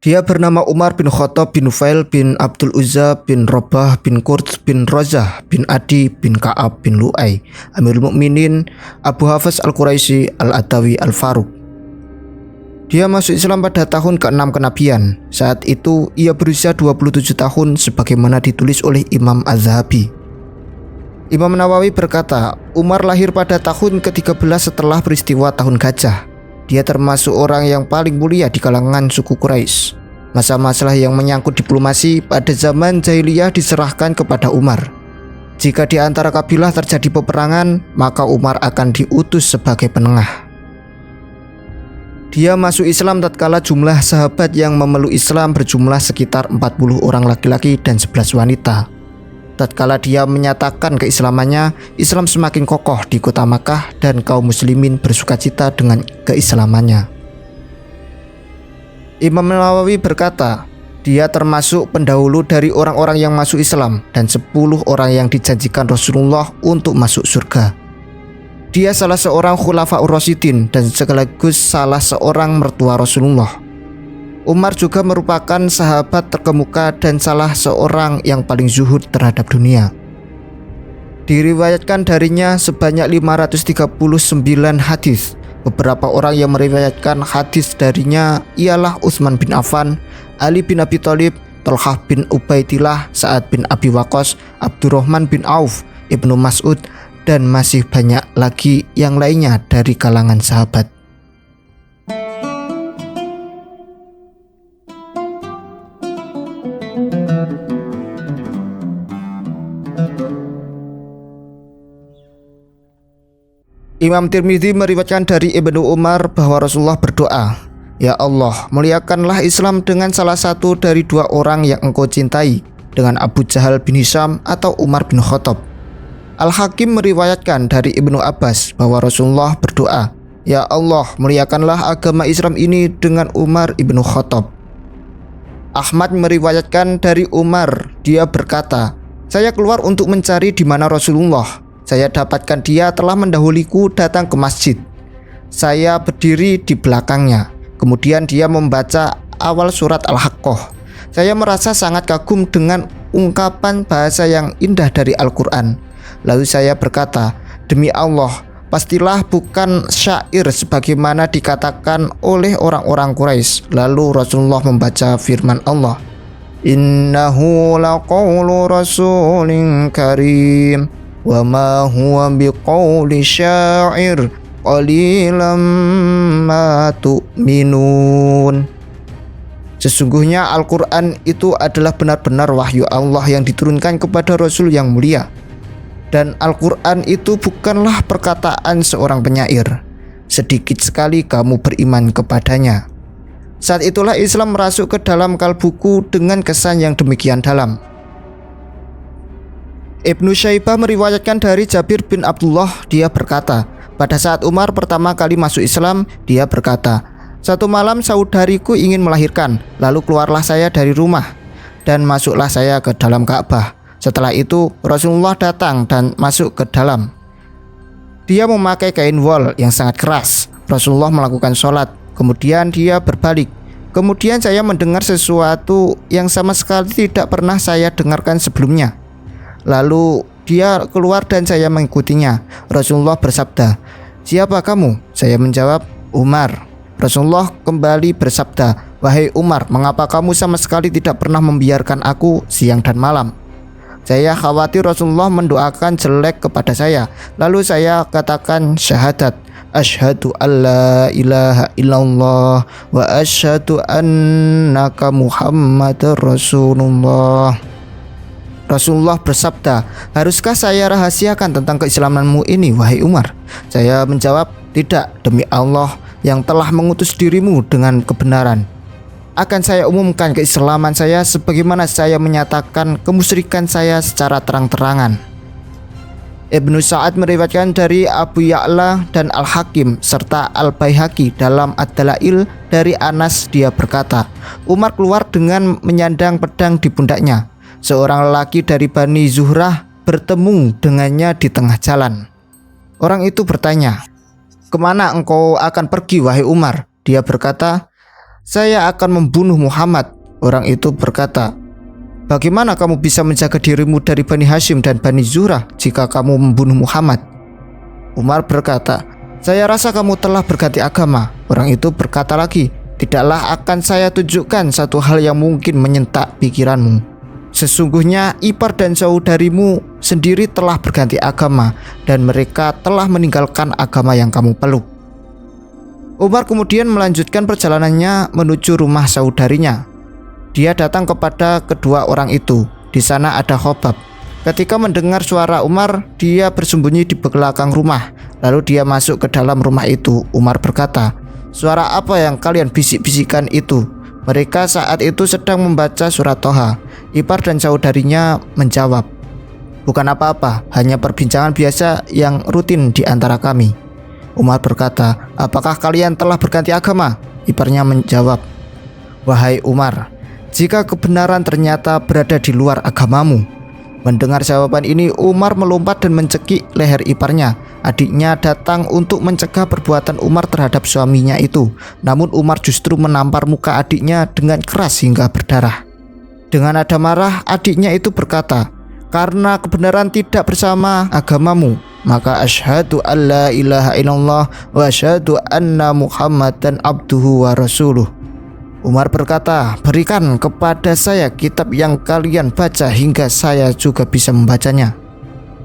Dia bernama Umar bin Khattab bin Nufail bin Abdul Uzza bin Rabah bin Qurt bin Razah bin Adi bin Ka'ab bin Lu'ay Amirul Mukminin Abu Hafs Al-Quraisy Al-Adawi Al-Faruq. Dia masuk Islam pada tahun ke-6 kenabian. Saat itu ia berusia 27 tahun sebagaimana ditulis oleh Imam Az-Zahabi. Imam Nawawi berkata, Umar lahir pada tahun ke-13 setelah peristiwa Tahun Gajah. Dia termasuk orang yang paling mulia di kalangan suku Quraisy. Masalah-masalah yang menyangkut diplomasi pada zaman jahiliyah diserahkan kepada Umar. Jika di antara kabilah terjadi peperangan, maka Umar akan diutus sebagai penengah. Dia masuk Islam tatkala jumlah sahabat yang memeluk Islam berjumlah sekitar 40 orang laki-laki dan 11 wanita. Tatkala dia menyatakan keislamannya, Islam semakin kokoh di kota Makkah dan kaum muslimin bersukacita dengan keislamannya. Imam Nawawi berkata, dia termasuk pendahulu dari orang-orang yang masuk Islam dan 10 orang yang dijanjikan Rasulullah untuk masuk surga. Dia salah seorang khulafaur rasyidin dan sekaligus salah seorang mertua Rasulullah. Umar juga merupakan sahabat terkemuka dan salah seorang yang paling zuhud terhadap dunia. Diriwayatkan darinya sebanyak 539 hadis. Beberapa orang yang meriwayatkan hadis darinya ialah Utsman bin Affan, Ali bin Abi Thalib, Thalhah bin Ubaidillah, Sa'ad bin Abi Waqqas, Abdurrahman bin Auf, Ibnu Mas'ud, dan masih banyak lagi yang lainnya dari kalangan sahabat. Imam Tirmidzi meriwayatkan dari Ibnu Umar bahwa Rasulullah berdoa, "Ya Allah, muliakanlah Islam dengan salah satu dari 2 orang yang engkau cintai, dengan Abu Jahal bin Hisham atau Umar bin Khattab." Al-Hakim meriwayatkan dari Ibnu Abbas bahwa Rasulullah berdoa, "Ya Allah, muliakanlah agama Islam ini dengan Umar ibnu Khattab." Ahmad meriwayatkan dari Umar, dia berkata, "Saya keluar untuk mencari di mana Rasulullah. Saya dapatkan dia telah mendahuliku datang ke masjid. Saya berdiri di belakangnya. Kemudian dia membaca awal surat Al-Haqqah. Saya merasa sangat kagum dengan ungkapan bahasa yang indah dari Al-Quran. Lalu saya berkata, demi Allah, pastilah bukan syair sebagaimana dikatakan oleh orang-orang Quraisy." Lalu Rasulullah membaca firman Allah, "Innahu laqawlu rasulin karim wa ma huwa biqauli syair qalilam ma tu'minun." Sesungguhnya Al-Quran itu adalah benar-benar wahyu Allah yang diturunkan kepada Rasul yang mulia. Dan Al-Quran itu bukanlah perkataan seorang penyair. Sedikit sekali kamu beriman kepadanya. Saat itulah Islam merasuk ke dalam kalbuku dengan kesan yang demikian dalam. Ibnu Syaibah meriwayatkan dari Jabir bin Abdullah, dia berkata, pada saat Umar pertama kali masuk Islam, dia berkata, "Satu malam saudariku ingin melahirkan, lalu keluarlah saya dari rumah dan masuklah saya ke dalam Ka'bah. Setelah itu Rasulullah datang dan masuk ke dalam. Dia memakai kain wol yang sangat keras. Rasulullah melakukan sholat, kemudian dia berbalik. Kemudian saya mendengar sesuatu yang sama sekali tidak pernah saya dengarkan sebelumnya. Lalu dia keluar dan saya mengikutinya. Rasulullah bersabda, 'Siapa kamu?' Saya menjawab, 'Umar.' Rasulullah kembali bersabda, 'Wahai Umar, mengapa kamu sama sekali tidak pernah membiarkan aku siang dan malam?' Saya khawatir Rasulullah mendoakan jelek kepada saya. Lalu saya katakan syahadat, asyhadu alla ilaha illallah wa asyhadu annaka Muhammadar Rasulullah." Rasulullah bersabda, "Haruskah saya rahasiakan tentang keislamanmu ini, wahai Umar?" Saya menjawab, "Tidak, demi Allah yang telah mengutus dirimu dengan kebenaran. Akan saya umumkan keislaman saya sebagaimana saya menyatakan kemusyrikan saya secara terang-terangan." Ibnu Sa'ad meriwayatkan dari Abu Ya'la dan Al-Hakim serta Al-Baihaqi dalam Ad-Dalail dari Anas, dia berkata, Umar keluar dengan menyandang pedang di pundaknya. Seorang lelaki dari Bani Zuhrah bertemu dengannya di tengah jalan. Orang itu bertanya, "Kemana engkau akan pergi, wahai Umar?" Dia berkata, "Saya akan membunuh Muhammad." Orang itu berkata, "Bagaimana kamu bisa menjaga dirimu dari Bani Hashim dan Bani Zurah jika kamu membunuh Muhammad?" Umar berkata, "Saya rasa kamu telah berganti agama." Orang itu berkata lagi, "Tidaklah akan saya tunjukkan satu hal yang mungkin menyentak pikiranmu. Sesungguhnya ipar dan saudarimu sendiri telah berganti agama dan mereka telah meninggalkan agama yang kamu peluk." Umar kemudian melanjutkan perjalanannya menuju rumah saudarinya. Dia datang kepada kedua orang itu. Di sana ada Khobab. Ketika mendengar suara Umar, dia bersembunyi di belakang rumah. Lalu dia masuk ke dalam rumah itu. Umar berkata, "Suara apa yang kalian bisik-bisikan itu?" Mereka saat itu sedang membaca surat Toha. Ipar dan saudarinya menjawab, "Bukan apa-apa, hanya perbincangan biasa yang rutin di antara kami." Umar berkata, "Apakah kalian telah berganti agama?" Iparnya menjawab, "Wahai Umar, jika kebenaran ternyata berada di luar agamamu." Mendengar jawaban ini, Umar melompat dan mencekik leher iparnya. Adiknya datang untuk mencegah perbuatan Umar terhadap suaminya itu. Namun Umar justru menampar muka adiknya dengan keras hingga berdarah. Dengan nada marah, adiknya itu berkata, "Karena kebenaran tidak bersama agamamu, maka asyhadu alla ilaha illallah wa asyhadu anna Muhammadan abduhu wa rasuluh." Umar berkata, "Berikan kepada saya kitab yang kalian baca hingga saya juga bisa membacanya."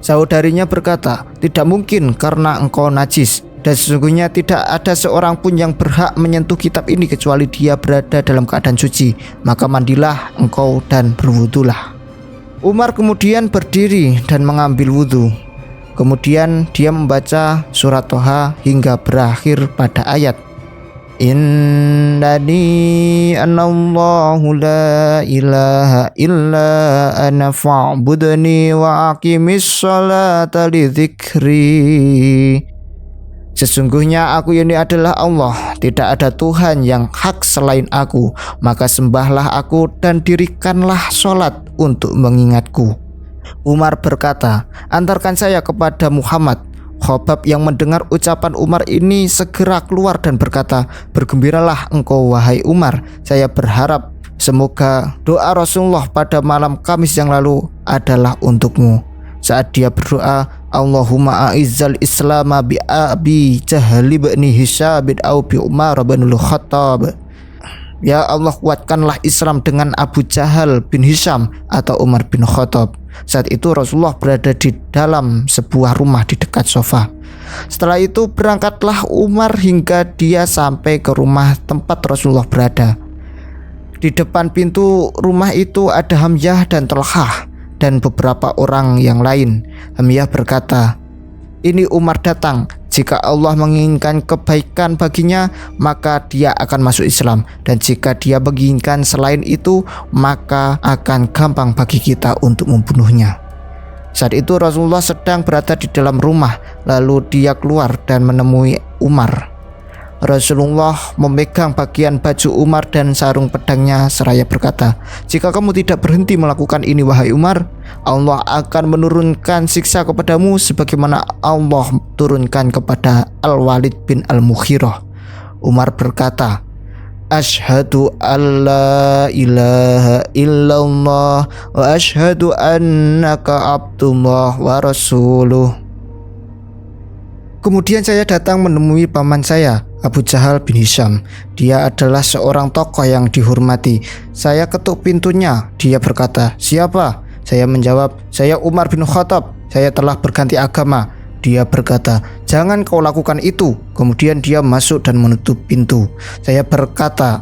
Saudarinya berkata, "Tidak mungkin karena engkau najis, dan sesungguhnya tidak ada seorang pun yang berhak menyentuh kitab ini kecuali dia berada dalam keadaan suci. Maka mandilah engkau dan berwudulah." Umar kemudian berdiri dan mengambil wudhu. Kemudian dia membaca surat Toha hingga berakhir pada ayat, "Innani anallahu la ilaha illa ana fa'budni wa aqimis sholata li dzikri." Sesungguhnya aku ini adalah Allah, tidak ada Tuhan yang hak selain aku, maka sembahlah aku dan dirikanlah sholat untuk mengingatku. Umar berkata, "Antarkan saya kepada Muhammad." Khobab yang mendengar ucapan Umar ini segera keluar dan berkata, "Bergembiralah engkau wahai Umar, saya berharap semoga doa Rasulullah pada malam Kamis yang lalu adalah untukmu." Saat dia berdoa, "Allahumma a'izzal islama bi Abi Jahal bin Hisham bin Abi Umar bin Khattab." Ya Allah, kuatkanlah Islam dengan Abu Jahal bin Hisham atau Umar bin Khattab. Saat itu Rasulullah berada di dalam sebuah rumah di dekat sofa. Setelah itu berangkatlah Umar hingga dia sampai ke rumah tempat Rasulullah berada. Di depan pintu rumah itu ada Hamzah dan Thalhah dan beberapa orang yang lain. Hamzah berkata, "Ini Umar datang. Jika Allah menginginkan kebaikan baginya, maka dia akan masuk Islam. Dan jika dia menginginkan selain itu, maka akan gampang bagi kita untuk membunuhnya." Saat itu Rasulullah sedang berada di dalam rumah. Lalu dia keluar dan menemui Umar. Rasulullah memegang bagian baju Umar dan sarung pedangnya seraya berkata, "Jika kamu tidak berhenti melakukan ini wahai Umar, Allah akan menurunkan siksa kepadamu sebagaimana Allah turunkan kepada Al-Walid bin Al-Mughirah." Umar berkata, "Asyhadu alla ilaha illallah wa asyhadu annaka abdullah wa rasuluh." Kemudian saya datang menemui paman saya, Abu Jahal bin Hisham. Dia adalah seorang tokoh yang dihormati. Saya ketuk pintunya. Dia berkata, "Siapa?" Saya menjawab, "Saya Umar bin Khattab. Saya telah berganti agama." Dia berkata, "Jangan kau lakukan itu." Kemudian dia masuk dan menutup pintu. Saya berkata,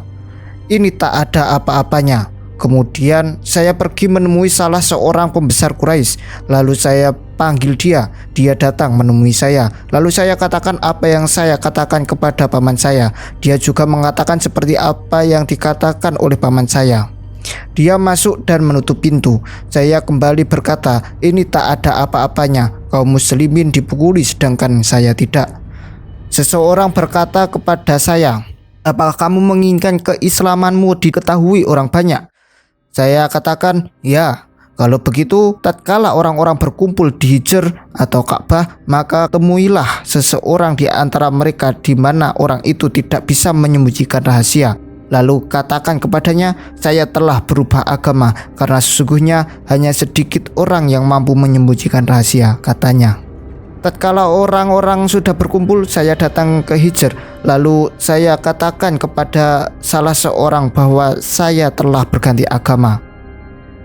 "Ini tak ada apa-apanya." Kemudian saya pergi menemui salah seorang pembesar Quraisy. Lalu saya panggil dia. Dia datang menemui saya. Lalu saya katakan apa yang saya katakan kepada paman saya. Dia juga mengatakan seperti apa yang dikatakan oleh paman saya. Dia masuk dan menutup pintu. Saya kembali berkata, "Ini tak ada apa-apanya. Kaum muslimin dipukuli sedangkan saya tidak." Seseorang berkata kepada saya, "Apakah kamu menginginkan keislamanmu diketahui orang banyak?" Saya katakan, "Ya." Kalau begitu, tatkala orang-orang berkumpul di Hijr atau Ka'bah, maka temuilah seseorang di antara mereka di mana orang itu tidak bisa menyembunyikan rahasia. Lalu katakan kepadanya, saya telah berubah agama karena sesungguhnya hanya sedikit orang yang mampu menyembunyikan rahasia, katanya. Tatkala orang-orang sudah berkumpul, saya datang ke Hijr. Lalu saya katakan kepada salah seorang bahwa saya telah berganti agama.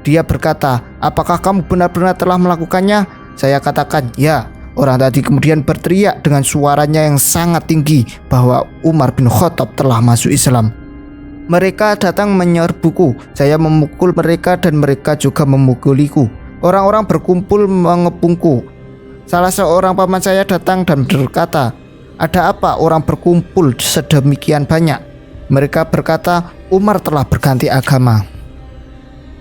Dia berkata, apakah kamu benar-benar telah melakukannya? Saya katakan, ya. Orang tadi kemudian berteriak dengan suaranya yang sangat tinggi bahwa Umar bin Khattab telah masuk Islam. Mereka datang menyerbuku. Saya memukul mereka dan mereka juga memukuliku. Orang-orang berkumpul mengepungku. Salah seorang paman saya datang dan berkata, ada apa orang berkumpul sedemikian banyak? Mereka berkata, Umar telah berganti agama.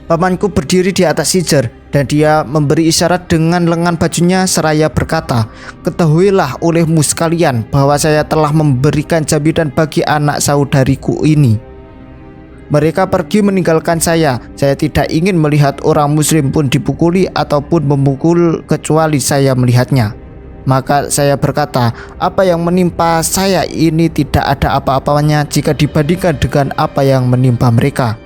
Pamanku berdiri di atas Hijr dan dia memberi isyarat dengan lengan bajunya seraya berkata, ketahuilah olehmu sekalian bahwa saya telah memberikan jaminan bagi anak saudariku ini. Mereka pergi meninggalkan saya tidak ingin melihat orang muslim pun dipukuli ataupun memukul kecuali saya melihatnya. Maka saya berkata, apa yang menimpa saya ini tidak ada apa-apanya jika dibandingkan dengan apa yang menimpa mereka.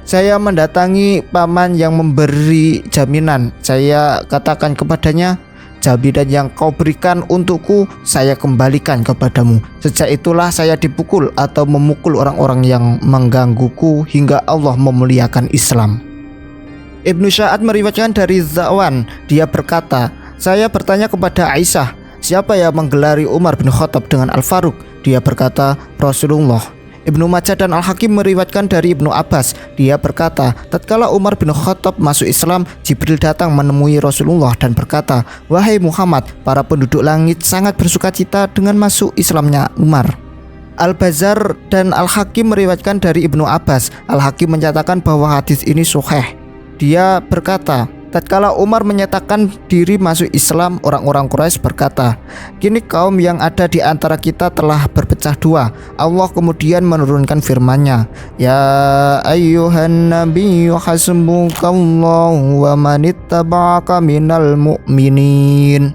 Saya mendatangi paman yang memberi jaminan. Saya katakan kepadanya, jaminan yang kau berikan untukku saya kembalikan kepadamu. Sejak itulah saya dipukul atau memukul orang-orang yang menggangguku hingga Allah memuliakan Islam. Ibnu Sa'ad meriwayatkan dari Zakwan, dia berkata, saya bertanya kepada Aisyah, siapa yang menggelari Umar bin Khattab dengan Al-Faruq? Dia berkata, Rasulullah. Ibnu Majah dan Al-Hakim meriwayatkan dari Ibnu Abbas, dia berkata, tatkala Umar bin Khattab masuk Islam, Jibril datang menemui Rasulullah dan berkata, wahai Muhammad, para penduduk langit sangat bersukacita dengan masuk Islamnya Umar. Al-Bazzar dan Al-Hakim meriwayatkan dari Ibnu Abbas. Al-Hakim menyatakan bahwa hadis ini sahih. Dia berkata, tatkala Umar menyatakan diri masuk Islam, orang-orang Quraisy berkata, kini kaum yang ada di antara kita telah berpecah dua. Allah kemudian menurunkan firman-Nya, ya ayyuhan nabiyyu hasbukallahu wa manittaba'aka minal mu'minin.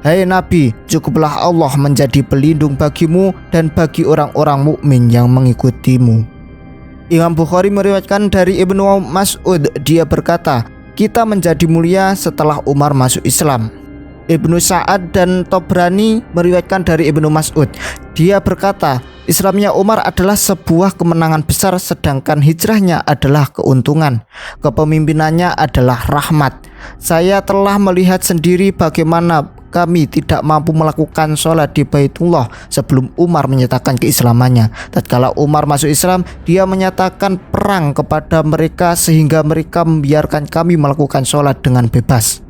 Hai Nabi, cukuplah Allah menjadi pelindung bagimu dan bagi orang-orang mukmin yang mengikutimu. Imam Bukhari meriwayatkan dari Ibnu Mas'ud, dia berkata, kita menjadi mulia setelah Umar masuk Islam. Ibnu Sa'ad dan Tobrani meriwayatkan dari Ibnu Mas'ud, dia berkata, Islamnya Umar adalah sebuah kemenangan besar sedangkan hijrahnya adalah keuntungan. Kepemimpinannya adalah rahmat. Saya telah melihat sendiri bagaimana kami tidak mampu melakukan sholat di Baitullah sebelum Umar menyatakan keislamannya. Tatkala Umar masuk Islam, dia menyatakan perang kepada mereka sehingga mereka membiarkan kami melakukan sholat dengan bebas.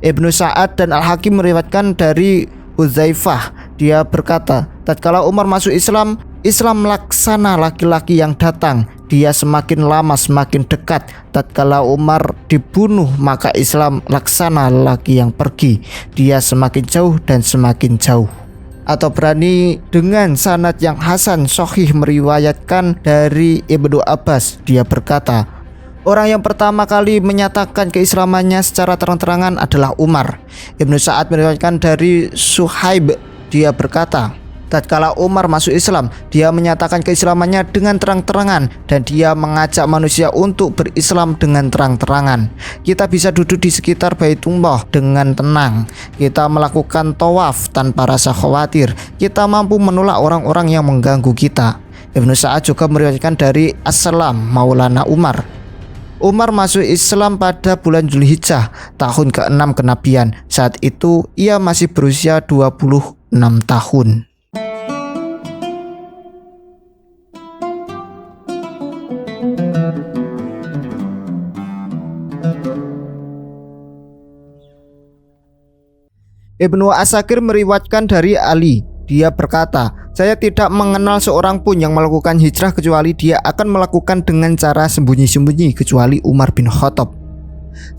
Ibnu Sa'ad dan Al-Hakim meriwayatkan dari Hudzaifah, dia berkata, tatkala Umar masuk Islam, Islam laksana laki-laki yang datang, dia semakin lama semakin dekat. Tatkala Umar dibunuh, maka Islam laksana laki yang pergi, dia semakin jauh dan semakin jauh. Atau berani dengan sanad yang hasan sahih meriwayatkan dari Ibnu Abbas, dia berkata, orang yang pertama kali menyatakan keislamannya secara terang-terangan adalah Umar. Ibnu Sa'ad meriwayatkan dari Suhaib, dia berkata, tatkala Umar masuk Islam, dia menyatakan keislamannya dengan terang-terangan dan dia mengajak manusia untuk berislam dengan terang-terangan. Kita bisa duduk di sekitar Baitullah dengan tenang. Kita melakukan tawaf tanpa rasa khawatir. Kita mampu menolak orang-orang yang mengganggu kita. Ibnu Sa'ad juga meriwayatkan dari As-Salam Maulana Umar. Umar masuk Islam pada bulan Zulhijjah tahun ke-6 kenabian. Saat itu ia masih berusia 26 tahun. Ibnu Asakir meriwayatkan dari Ali, dia berkata, saya tidak mengenal seorang pun yang melakukan hijrah kecuali dia akan melakukan dengan cara sembunyi-sembunyi kecuali Umar bin Khattab.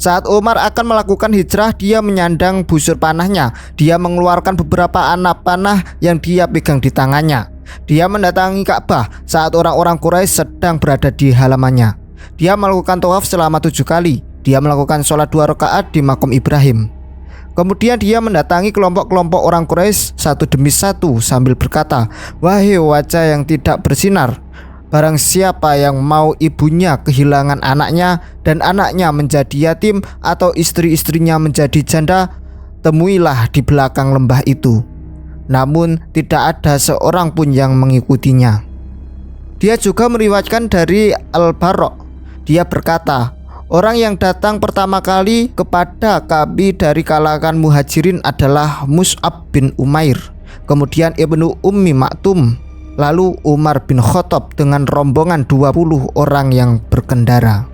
Saat Umar akan melakukan hijrah, dia menyandang busur panahnya. Dia mengeluarkan beberapa anak panah yang dia pegang di tangannya. Dia mendatangi Ka'bah saat orang-orang Quraisy sedang berada di halamannya. Dia melakukan tawaf selama 7 kali. Dia melakukan sholat 2 rakaat di makom Ibrahim. Kemudian dia mendatangi kelompok-kelompok orang Quraisy satu demi satu sambil berkata, "Wahai wajah yang tidak bersinar, barang siapa yang mau ibunya kehilangan anaknya dan anaknya menjadi yatim atau istri-istrinya menjadi janda, temuilah di belakang lembah itu." Namun tidak ada seorang pun yang mengikutinya. Dia juga meriwayatkan dari Al-Bara'. Dia berkata, "Orang yang datang pertama kali kepada kami dari kalangan muhajirin adalah Mus'ab bin Umair, kemudian Ibnu Ummi Maktum, lalu Umar bin Khattab dengan rombongan 20 orang yang berkendara."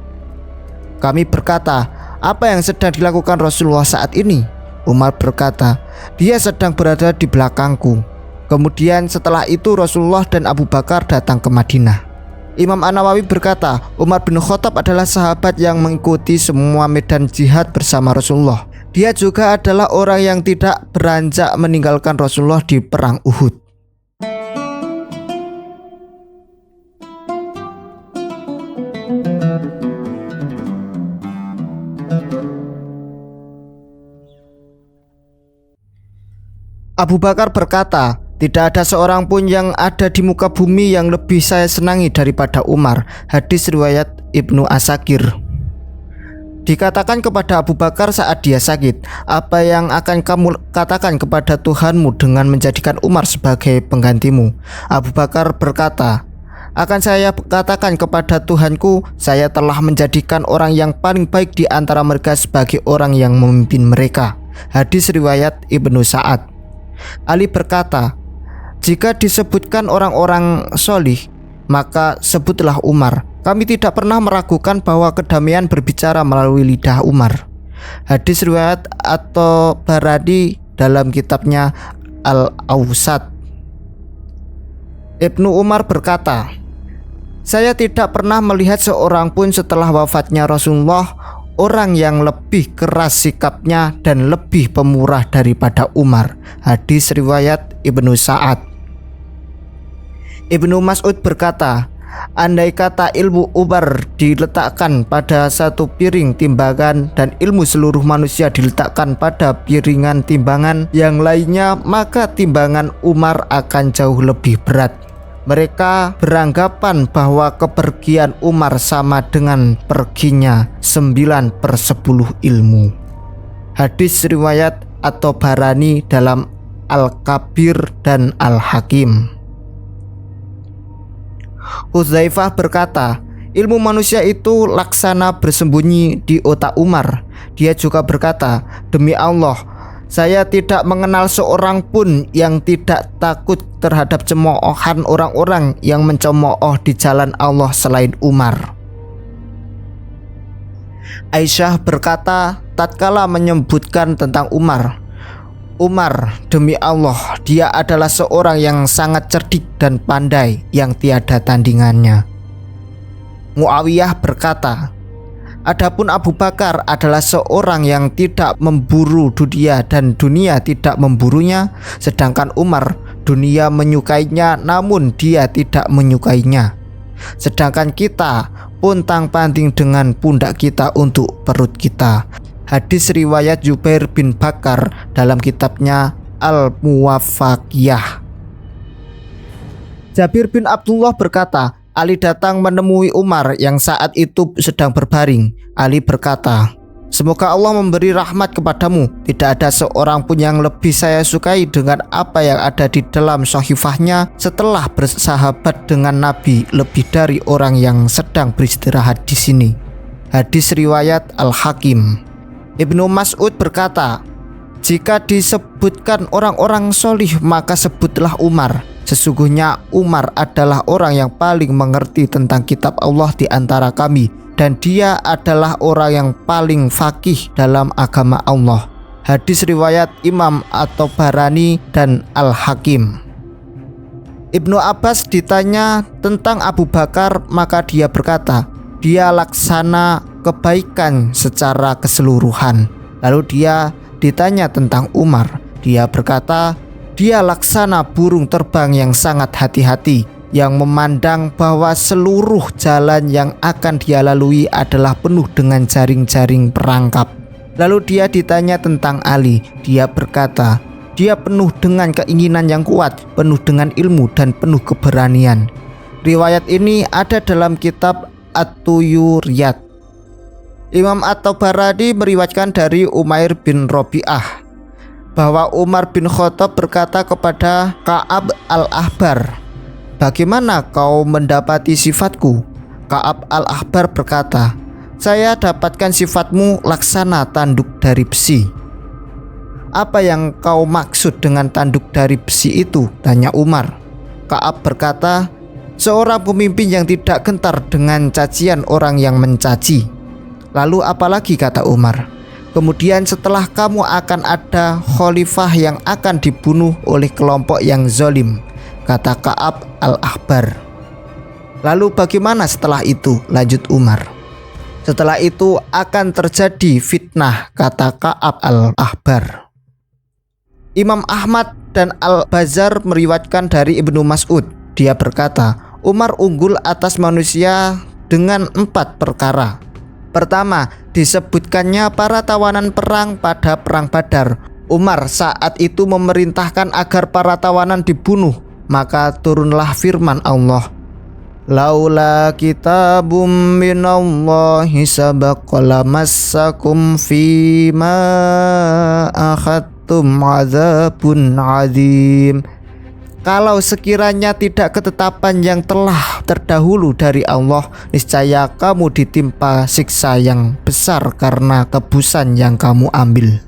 Kami berkata, "Apa yang sedang dilakukan Rasulullah saat ini?" Umar berkata, "Dia sedang berada di belakangku." Kemudian setelah itu Rasulullah dan Abu Bakar datang ke Madinah. Imam An-Nawawi berkata, Umar bin Khattab adalah sahabat yang mengikuti semua medan jihad bersama Rasulullah. Dia juga adalah orang yang tidak beranjak meninggalkan Rasulullah di perang Uhud. Abu Bakar berkata, "Tidak ada seorang pun yang ada di muka bumi yang lebih saya senangi daripada Umar." Hadis riwayat Ibnu Asakir. Dikatakan kepada Abu Bakar saat dia sakit, "Apa yang akan kamu katakan kepada Tuhanmu dengan menjadikan Umar sebagai penggantimu?" Abu Bakar berkata, "Akan saya katakan kepada Tuhanku, saya telah menjadikan orang yang paling baik di antara mereka sebagai orang yang memimpin mereka." Hadis riwayat Ibnu Sa'ad. Ali berkata, "Jika disebutkan orang-orang solih, maka sebutlah Umar. Kami tidak pernah meragukan bahwa kedamaian berbicara melalui lidah Umar." Hadis riwayat atau Baradi dalam kitabnya Al-Awsat. Ibnu Umar berkata, "Saya tidak pernah melihat seorang pun setelah wafatnya Rasulullah orang yang lebih keras sikapnya dan lebih pemurah daripada Umar." Hadis riwayat Ibnu Sa'ad. Ibnu Mas'ud berkata, "Andai kata ilmu Umar diletakkan pada satu piring timbangan dan ilmu seluruh manusia diletakkan pada piringan timbangan yang lainnya, maka timbangan Umar akan jauh lebih berat." Mereka beranggapan bahwa kepergian Umar sama dengan perginya 9/10 ilmu. Hadis riwayat atau Barani dalam Al-Kabir dan Al-Hakim. Hudzaifah berkata, "Ilmu manusia itu laksana bersembunyi di otak Umar." Dia juga berkata, "Demi Allah, saya tidak mengenal seorang pun yang tidak takut terhadap cemoohan orang-orang yang mencemooh di jalan Allah selain Umar." Aisyah berkata tatkala menyebutkan tentang Umar, "Umar, demi Allah, dia adalah seorang yang sangat cerdik dan pandai yang tiada tandingannya." Muawiyah berkata, "Adapun Abu Bakar adalah seorang yang tidak memburu dunia dan dunia tidak memburunya, sedangkan Umar dunia menyukainya namun dia tidak menyukainya. Sedangkan kita pontang-panting dengan pundak kita untuk perut kita." Hadis riwayat Jubair bin Bakar dalam kitabnya Al-Muwaffaqiyah. Jabir bin Abdullah berkata, Ali datang menemui Umar yang saat itu sedang berbaring. Ali berkata, "Semoga Allah memberi rahmat kepadamu. Tidak ada seorang pun yang lebih saya sukai dengan apa yang ada di dalam sahifahnya setelah bersahabat dengan Nabi lebih dari orang yang sedang beristirahat di sini." Hadis riwayat Al-Hakim. Ibnu Mas'ud berkata, "Jika disebutkan orang-orang solih maka sebutlah Umar. Sesungguhnya Umar adalah orang yang paling mengerti tentang kitab Allah di antara kami, dan dia adalah orang yang paling faqih dalam agama Allah." Hadis riwayat Imam At-Tabarani dan Al-Hakim. Ibnu Abbas ditanya tentang Abu Bakar, maka dia berkata, "Dia laksana kebaikan secara keseluruhan." Lalu dia ditanya tentang Umar, dia berkata, "Dia laksana burung terbang yang sangat hati-hati." yang memandang bahwa seluruh jalan yang akan dia lalui adalah penuh dengan jaring-jaring perangkap. Lalu dia ditanya tentang Ali. Dia berkata, dia penuh dengan keinginan yang kuat, penuh dengan ilmu dan penuh keberanian. Riwayat ini ada dalam kitab At-Tuyuriyat. Imam At-Tabarani meriwayatkan dari Umair bin Robi'ah bahwa Umar bin Khattab berkata kepada Ka'ab al-Ahbar, "Bagaimana kau mendapati sifatku?" Ka'ab al-Ahbar berkata, "Saya dapatkan sifatmu laksana tanduk dari besi." "Apa yang kau maksud dengan tanduk dari besi itu?" tanya Umar. Ka'ab berkata, "Seorang pemimpin yang tidak gentar dengan cacian orang yang mencaci." "Lalu apalagi?" kata Umar. "Kemudian setelah kamu akan ada khalifah yang akan dibunuh oleh kelompok yang zalim," kata Ka'ab al-Ahbar. "Lalu bagaimana setelah itu?" lanjut Umar. "Setelah itu akan terjadi fitnah," kata Ka'ab al-Ahbar. Imam Ahmad dan Al-Bazzar meriwayatkan dari Ibnu Mas'ud. Dia berkata, Umar unggul atas manusia dengan 4 perkara. Pertama, disebutkannya para tawanan perang pada perang Badar. Umar saat itu memerintahkan agar para tawanan dibunuh. Maka turunlah firman Allah, "Laula kitabum minallahi sabaqa lamassakum fima akhadtum adzabun adzim." Kalau sekiranya tidak ketetapan yang telah terdahulu dari Allah, niscaya kamu ditimpa siksa yang besar karena tebusan yang kamu ambil.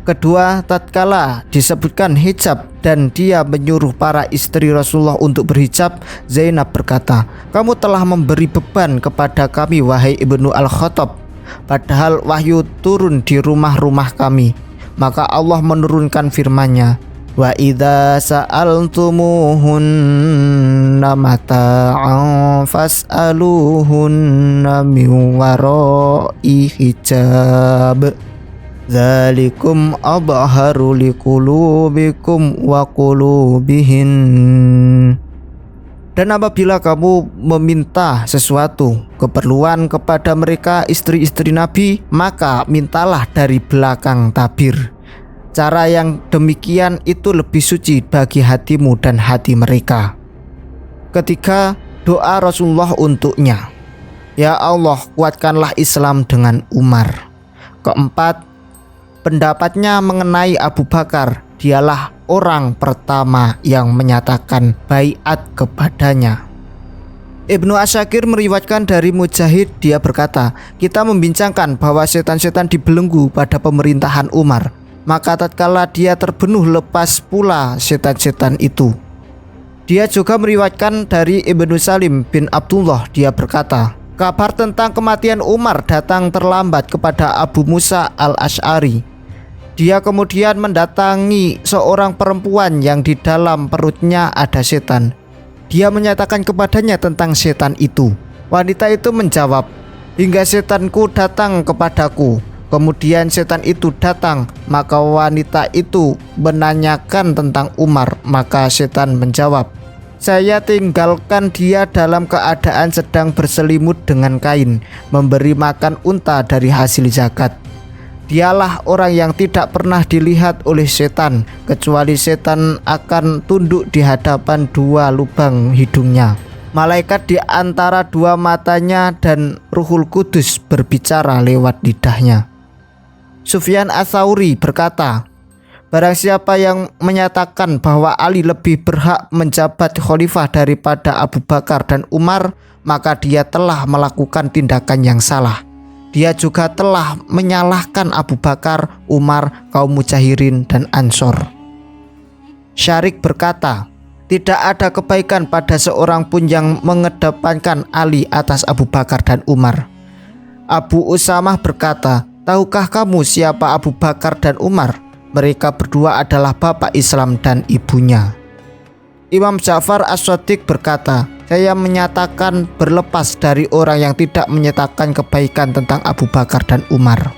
Kedua, tatkala disebutkan hijab dan dia menyuruh para istri Rasulullah untuk berhijab, Zainab berkata, "Kamu telah memberi beban kepada kami, wahai Ibnu Al-Khattab, padahal wahyu turun di rumah-rumah kami." Maka Allah menurunkan firman-Nya, "Wa idza sa'altumuhunna mata'an fas'aluhunna min wara'i hijab. Dzalikum adharu liqulubikum wa qulubihin." Dan apabila kamu meminta sesuatu keperluan kepada mereka istri-istri Nabi, maka mintalah dari belakang tabir. Cara yang demikian itu lebih suci bagi hatimu dan hati mereka. Ketiga, doa Rasulullah untuknya, "Ya Allah, kuatkanlah Islam dengan Umar." Keempat, pendapatnya mengenai Abu Bakar. Dialah orang pertama yang menyatakan baiat kepadanya. Ibnu Asyakir meriwayatkan dari Mujahid. Dia berkata, "Kita membincangkan bahwa setan-setan dibelenggu pada pemerintahan Umar. Maka tatkala dia terbunuh, lepas pula setan-setan itu." Dia juga meriwayatkan dari Ibnu Salim bin Abdullah. Dia berkata, kabar tentang kematian Umar datang terlambat kepada Abu Musa al-Asy'ari. Dia kemudian mendatangi seorang perempuan yang di dalam perutnya ada setan. Dia menyatakan kepadanya tentang setan itu. Wanita itu menjawab, "Hingga setanku datang kepadaku." Kemudian setan itu datang, maka wanita itu menanyakan tentang Umar. Maka setan menjawab, "Saya tinggalkan dia dalam keadaan sedang berselimut dengan kain, memberi makan unta dari hasil zakat. Dialah orang yang tidak pernah dilihat oleh setan, kecuali setan akan tunduk di hadapan 2 lubang hidungnya, malaikat di antara 2 matanya, dan Ruhul Kudus berbicara lewat lidahnya." Sufyan Ats-Tsauri berkata, barang siapa yang menyatakan bahwa Ali lebih berhak menjabat khalifah daripada Abu Bakar dan Umar, maka dia telah melakukan tindakan yang salah. Dia juga telah menyalahkan Abu Bakar, Umar, kaum Mujahirin, dan Ansor. Syarik berkata, tidak ada kebaikan pada seorang pun yang mengedepankan Ali atas Abu Bakar dan Umar. Abu Usamah berkata, tahukah kamu siapa Abu Bakar dan Umar? Mereka berdua adalah bapak Islam dan ibunya. Imam Ja'far As-Shadiq berkata, saya menyatakan berlepas dari orang yang tidak menyatakan kebaikan tentang Abu Bakar dan Umar.